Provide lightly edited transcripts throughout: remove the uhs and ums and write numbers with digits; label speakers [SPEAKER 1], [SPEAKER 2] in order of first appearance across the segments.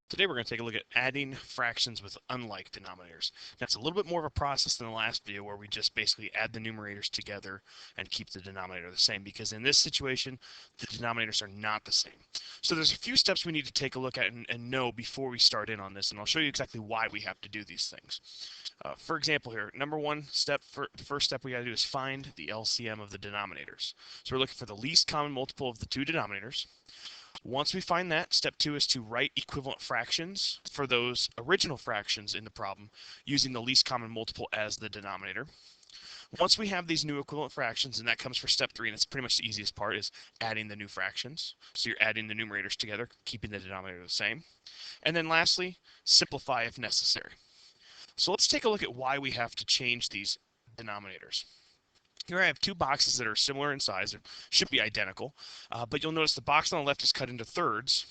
[SPEAKER 1] Today we're going to take a look at adding fractions with unlike denominators. That's a little bit more of a process than the last video where we just basically add the numerators together and keep the denominator the same, because in this situation the denominators are not the same. So there's a few steps we need to take a look at and know before we start in on this, and I'll show you exactly why we have to do these things. For example here, the first step we got to do is find the LCM of the denominators. So we're looking for the least common multiple of the two denominators. Once we find that, step 2 is to write equivalent fractions for those original fractions in the problem using the least common multiple as the denominator. Once we have these new equivalent fractions, and that comes for step 3, and it's pretty much the easiest part, is adding the new fractions. So you're adding the numerators together, keeping the denominator the same. And then lastly, simplify if necessary. So let's take a look at why we have to change these denominators. Here I have two boxes that are similar in size, or should be identical, but you'll notice the box on the left is cut into thirds,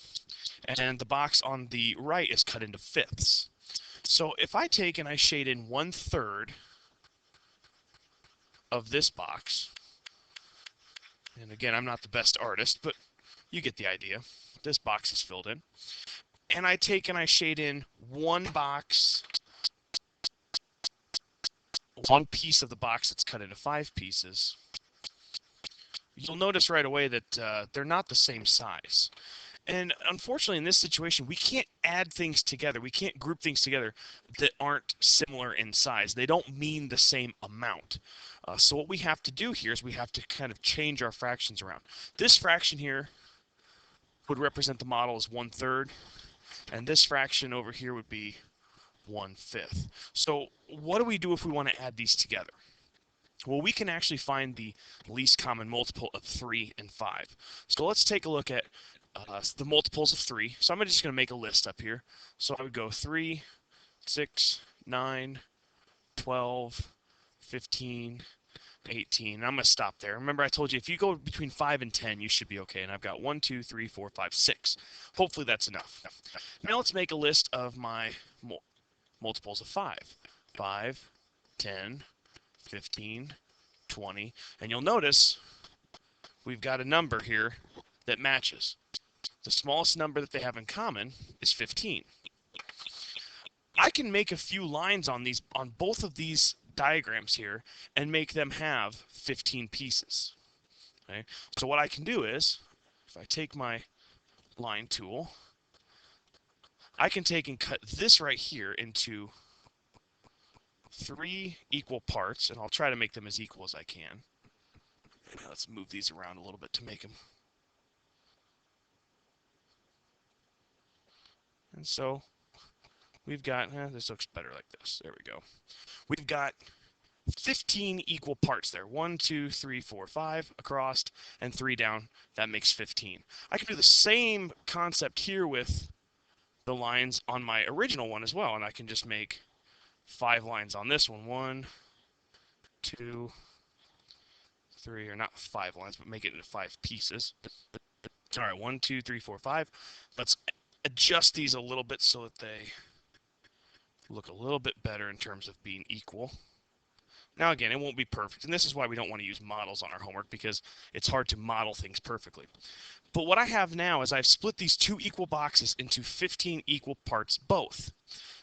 [SPEAKER 1] and the box on the right is cut into fifths. So if I take and I shade in 1/3 of this box, and again, I'm not the best artist, but you get the idea. This box is filled in. And I take and I shade in one piece of the box that's cut into 5 pieces. You'll notice right away that they're not the same size. And unfortunately, in this situation, we can't add things together. We can't group things together that aren't similar in size. They don't mean the same amount. So what we have to do here is we have to kind of change our fractions around. This fraction here would represent the model as 1/3, and this fraction over here would be 1/5. So what do we do if we want to add these together? Well, we can actually find the least common multiple of 3 and 5. So let's take a look at the multiples of 3. So I'm just going to make a list up here. So I would go 3, 6, 9, 12, 15, 18. And I'm going to stop there. Remember, I told you if you go between 5 and 10, you should be okay. And I've got 1, 2, 3, 4, 5, 6. Hopefully that's enough. Now let's make a list of my multiples of 5. 5, 10, 15, 20, and you'll notice we've got a number here that matches. The smallest number that they have in common is 15. I can make a few lines on both of these diagrams here and make them have 15 pieces. Okay? So what I can do is, if I take my line tool, I can take and cut this right here into 3 equal parts, and I'll try to make them as equal as I can. Now let's move these around a little bit to make them. And so we've got, this looks better like this. There we go. We've got 15 equal parts there. 1, 2, 3, 4, 5 across, and 3 down. That makes 15. I can do the same concept here with the lines on my original one as well, and I can just make 5 lines on this one. 1, 2, 3, or not 5 lines, but make it into 5 pieces. All right, 1, 2, 3, 4, 5. Let's adjust these a little bit so that they look a little bit better in terms of being equal. Now again, it won't be perfect, and this is why we don't want to use models on our homework, because it's hard to model things perfectly. But what I have now is I've split these 2 equal boxes into 15 equal parts both.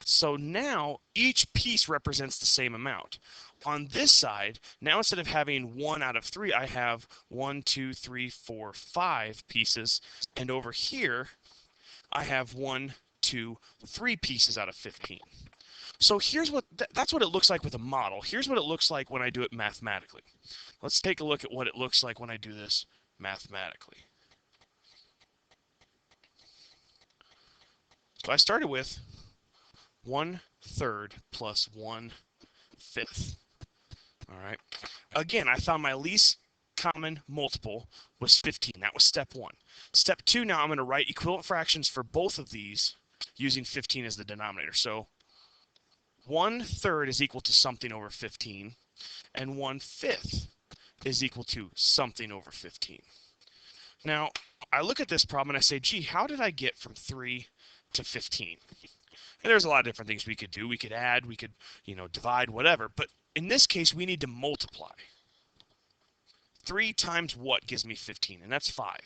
[SPEAKER 1] So now each piece represents the same amount. On this side, now instead of having 1 out of 3, I have 1, 2, 3, 4, 5 pieces, and over here I have 1, 2, 3 pieces out of 15. So here's that's what it looks like with a model. Here's what it looks like when I do it mathematically. Let's take a look at what it looks like when I do this mathematically. So I started with 1/3 plus 1/5. All right. Again, I found my least common multiple was 15. That was step 1. Step 2, now I'm going to write equivalent fractions for both of these using 15 as the denominator. So 1/3 is equal to something over 15, and 1/5 is equal to something over 15. Now, I look at this problem and I say, gee, how did I get from 3 to 15? And there's a lot of different things we could do. We could add, we could, divide, whatever. But in this case, we need to multiply. 3 times what gives me 15? And that's 5.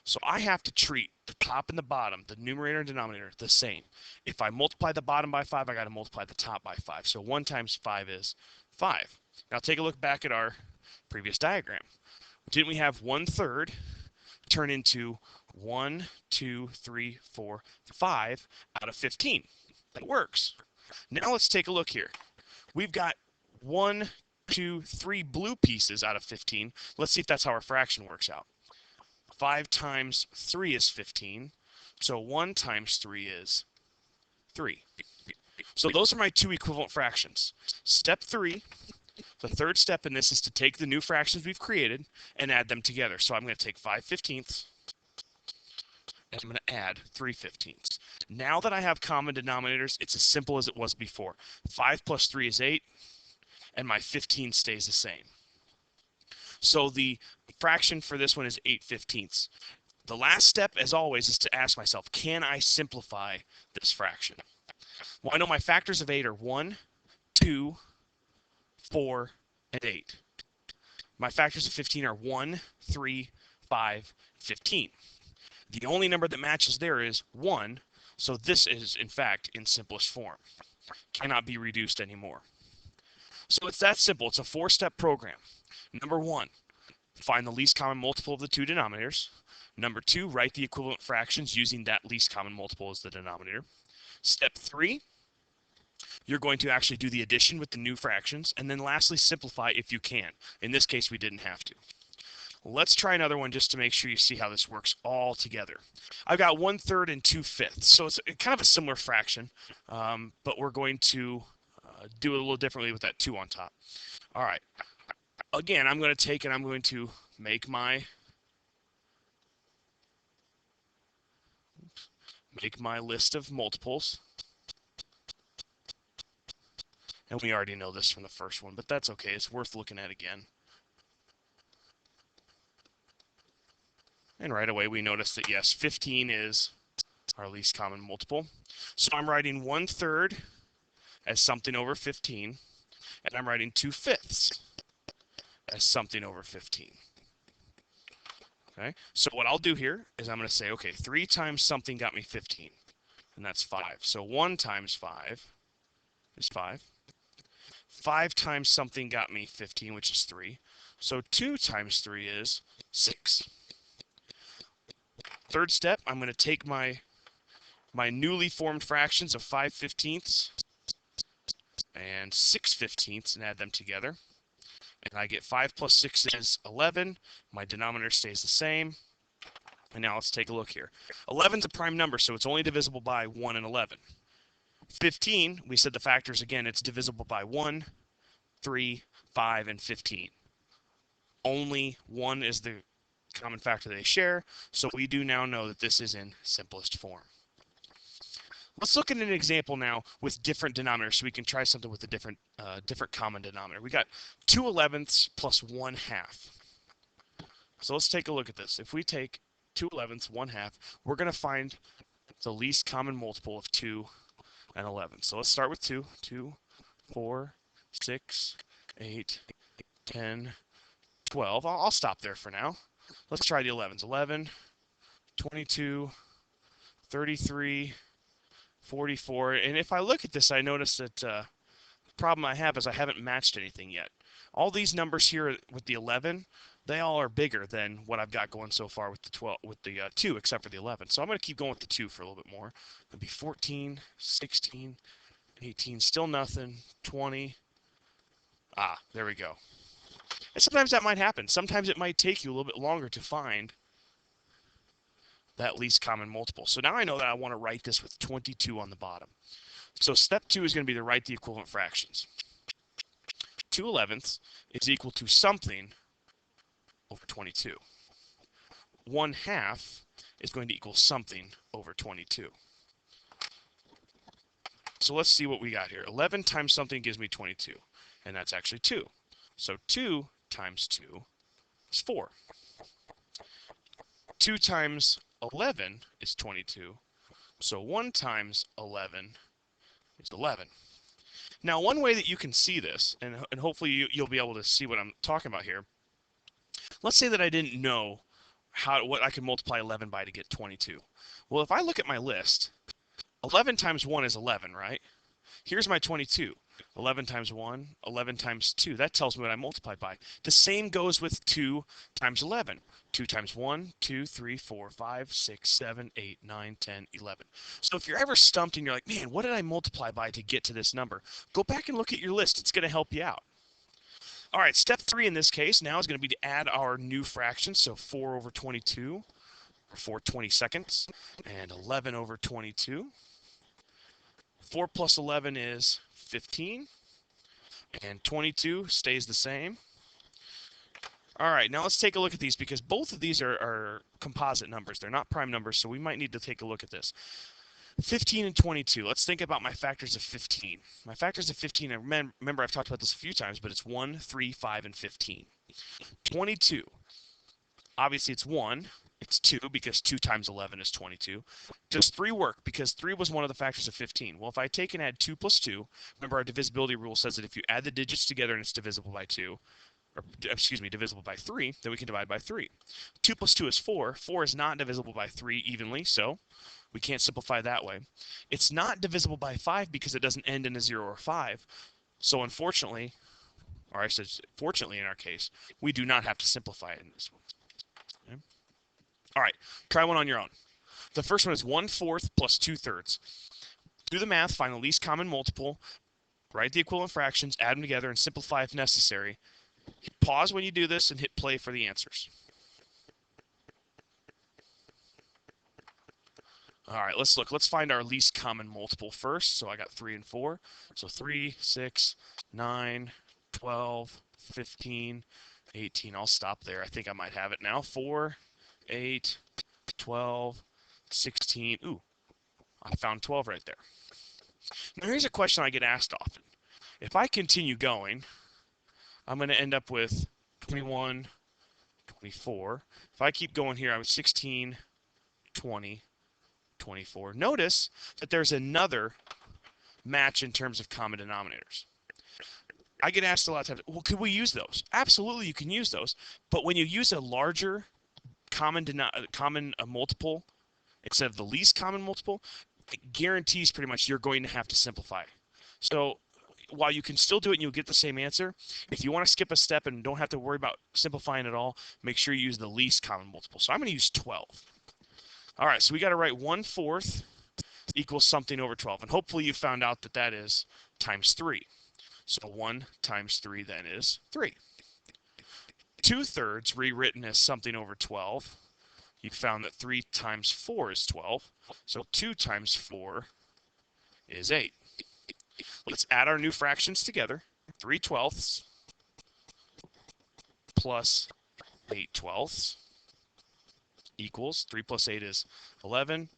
[SPEAKER 1] So I have to treat the top and the bottom, the numerator and denominator, the same. If I multiply the bottom by 5, I got to multiply the top by 5. So 1 times 5 is 5. Now take a look back at our previous diagram. Didn't we have 1/3 turn into 1, 2, 3, 4, 5 out of 15? That works. Now let's take a look here. We've got 1, 2, 3 blue pieces out of 15. Let's see if that's how our fraction works out. 5 times 3 is 15. So 1 times 3 is 3. So those are my two equivalent fractions. Step 3, the third step in this is to take the new fractions we've created and add them together. So I'm going to take 5/15 and I'm going to add 3/15. Now that I have common denominators, it's as simple as it was before. 5 plus 3 is 8, and my 15 stays the same. So the fraction for this one is 8/15. The last step, as always, is to ask myself, can I simplify this fraction? Well, I know my factors of 8 are 1, 2, 4, and 8. My factors of 15 are 1, 3, 5, 15. The only number that matches there is 1, so this is, in fact, in simplest form. Cannot be reduced anymore. So it's that simple. It's a 4-step program. Number 1, find the least common multiple of the two denominators. Number 2, write the equivalent fractions using that least common multiple as the denominator. Step 3, you're going to actually do the addition with the new fractions. And then lastly, simplify if you can. In this case, we didn't have to. Let's try another one just to make sure you see how this works all together. I've got 1/3 and 2/5. So it's kind of a similar fraction, but we're going to do it a little differently with that 2 on top. All right. Again, I'm going to take and I'm going to make my list of multiples. And we already know this from the first one, but that's okay. It's worth looking at again. And right away we notice that, yes, 15 is our least common multiple. So I'm writing 1/3 as something over 15, and I'm writing 2/5 as something over 15. Okay, so what I'll do here is I'm going to say, okay, 3 times something got me 15, and that's 5. So 1 times 5 is 5. 5 times something got me 15, which is 3. So 2 times 3 is 6. Third step, I'm going to take my newly formed fractions of 5/15 and 6/15 and add them together. And I get 5 plus 6 is 11. My denominator stays the same. And now let's take a look here. 11 is a prime number, so it's only divisible by 1 and 11. 15, we said the factors again, it's divisible by 1, 3, 5, and 15. Only 1 is the common factor they share, so we do now know that this is in simplest form. Let's look at an example now with different denominators so we can try something with a different common denominator. We got 2/11 plus 1/2. So let's take a look at this. If we take 2/11, 1/2, we're going to find the least common multiple of 2 and 11. So let's start with 2. 2, 4, 6, 8, 10, 12. I'll stop there for now. Let's try the 11s. 11, 22, 33, 44. And if I look at this, I notice that the problem I have is I haven't matched anything yet. All these numbers here with the 11, they all are bigger than what I've got going so far with the 12, with the 2, except for the 11. So I'm going to keep going with the 2 for a little bit more. It'll be 14, 16, 18, still nothing, 20. Ah, there we go. And sometimes that might happen. Sometimes it might take you a little bit longer to find that least common multiple. So now I know that I want to write this with 22 on the bottom. So step 2 is going to be to write the equivalent fractions. 2/11 is equal to something over 22. 1/2 is going to equal something over 22. So let's see what we got here. 11 times something gives me 22, and that's actually 2. So 2 times 2 is 4. 2 times 11 is 22. So 1 times 11 is 11. Now, one way that you can see this, and hopefully you'll be able to see what I'm talking about here. Let's say that I didn't know what I can multiply 11 by to get 22. Well, if I look at my list, 11 times 1 is 11, right? Here's my 22. 11 times 1, 11 times 2. That tells me what I multiply by. The same goes with 2 times 11. 2 times 1, 2, 3, 4, 5, 6, 7, 8, 9, 10, 11. So if you're ever stumped and you're like, man, what did I multiply by to get to this number? Go back and look at your list. It's going to help you out. All right, step 3 in this case now is going to be to add our new fractions. So 4 over 22, or 4 22nds, and 11 over 22. 4 plus 11 is 15, and 22 stays the same. All right, now let's take a look at these because both of these are composite numbers. They're not prime numbers, so we might need to take a look at this. 15 and 22. Let's think about my factors of 15. My factors of 15, I remember I've talked about this a few times, but it's 1, 3, 5, and 15. 22. Obviously, it's 1. It's 2 because 2 times 11 is 22. Does 3 work? Because 3 was one of the factors of 15. Well, if I take and add 2 plus 2, remember our divisibility rule says that if you add the digits together and it's divisible by 2, or excuse me, divisible by 3, then we can divide by 3. 2 plus 2 is 4. 4 is not divisible by 3 evenly, so we can't simplify that way. It's not divisible by 5 because it doesn't end in a 0 or 5. So unfortunately, or I said fortunately in our case, we do not have to simplify it in this one. Okay? All right, try one on your own. The first one is 1/4 plus 2/3. Do the math, find the least common multiple, write the equivalent fractions, add them together, and simplify if necessary. Hit pause when you do this and hit play for the answers. All right, let's look. Let's find our least common multiple first. So I got 3 and 4. So 3, 6, 9, 12, 15, 18. I'll stop there. I think I might have it now. 4, 8, 12, 16. Ooh, I found 12 right there. Now here's a question I get asked often. If I continue going, I'm going to end up with 21, 24. If I keep going here, I was 16, 20, 24. Notice that there's another match in terms of common denominators. I get asked a lot of times, well, could we use those? Absolutely, you can use those. But when you use a larger common multiple instead of the least common multiple, it guarantees pretty much you're going to have to simplify. So while you can still do it and you'll get the same answer, if you want to skip a step and don't have to worry about simplifying at all, make sure you use the least common multiple. So I'm going to use 12. All right, so we got to write 1/4 equals something over 12. And hopefully you found out that that is times 3. So 1 times 3 then is 3. 2/3 rewritten as something over 12. You found that 3 times 4 is 12. So 2 times 4 is 8. Let's add our new fractions together. 3/12 plus 8/12 equals 3 plus 8 is 11.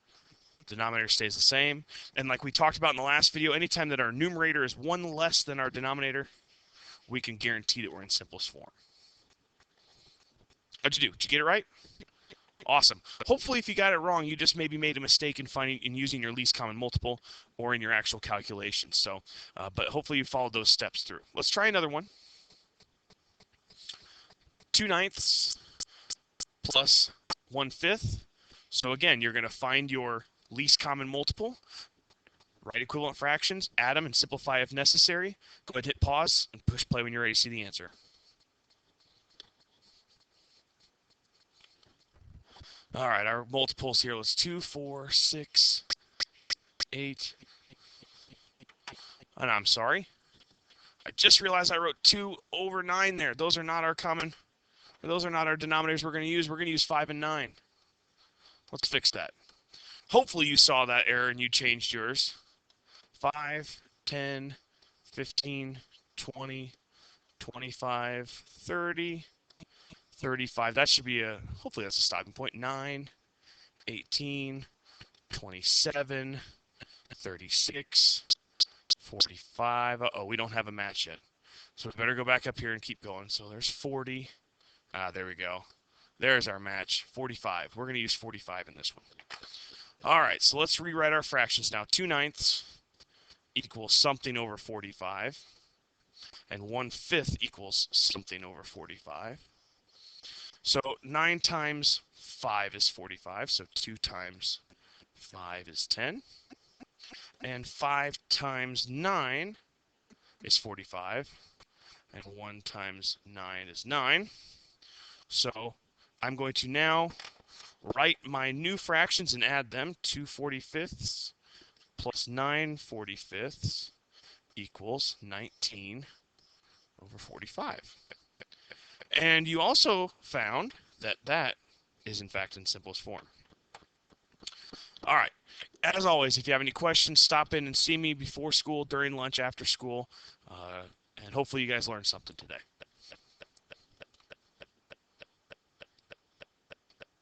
[SPEAKER 1] Denominator stays the same. And like we talked about in the last video, anytime that our numerator is 1 less than our denominator, we can guarantee that we're in simplest form. How'd you do? Did you get it right? Awesome. Hopefully if you got it wrong, you just maybe made a mistake in using your least common multiple or in your actual calculations. So, but hopefully you followed those steps through. Let's try another one. 2/9 plus 1/5. So again, you're going to find your least common multiple, write equivalent fractions, add them, and simplify if necessary. Go ahead, hit pause, and push play when you're ready to see the answer. All right, our multiples here. Let's 2, 4, 6, 8. And I'm sorry. I just realized I wrote 2 over 9 there. Those are not our those are not our denominators we're going to use. We're going to use 5 and 9. Let's fix that. Hopefully you saw that error and you changed yours. 5, 10, 15, 20, 25, 30, 35. That should be hopefully that's a stopping point. 9, 18, 27, 36, 45. Uh-oh, we don't have a match yet. So we better go back up here and keep going. So there's 40. There we go. There's our match, 45. We're going to use 45 in this one. All right, so let's rewrite our fractions now. 2/9 equals something over 45. And 1/5 equals something over 45. So 9 times 5 is 45. So 2 times 5 is 10. And 5 times 9 is 45. And 1 times 9 is 9. So I'm going to now write my new fractions and add them. 2 45ths plus 9 45ths equals 19 over 45. And you also found that that is in fact in simplest form. All right. As always, if you have any questions, stop in and see me before school, during lunch, after school, and hopefully you guys learned something today.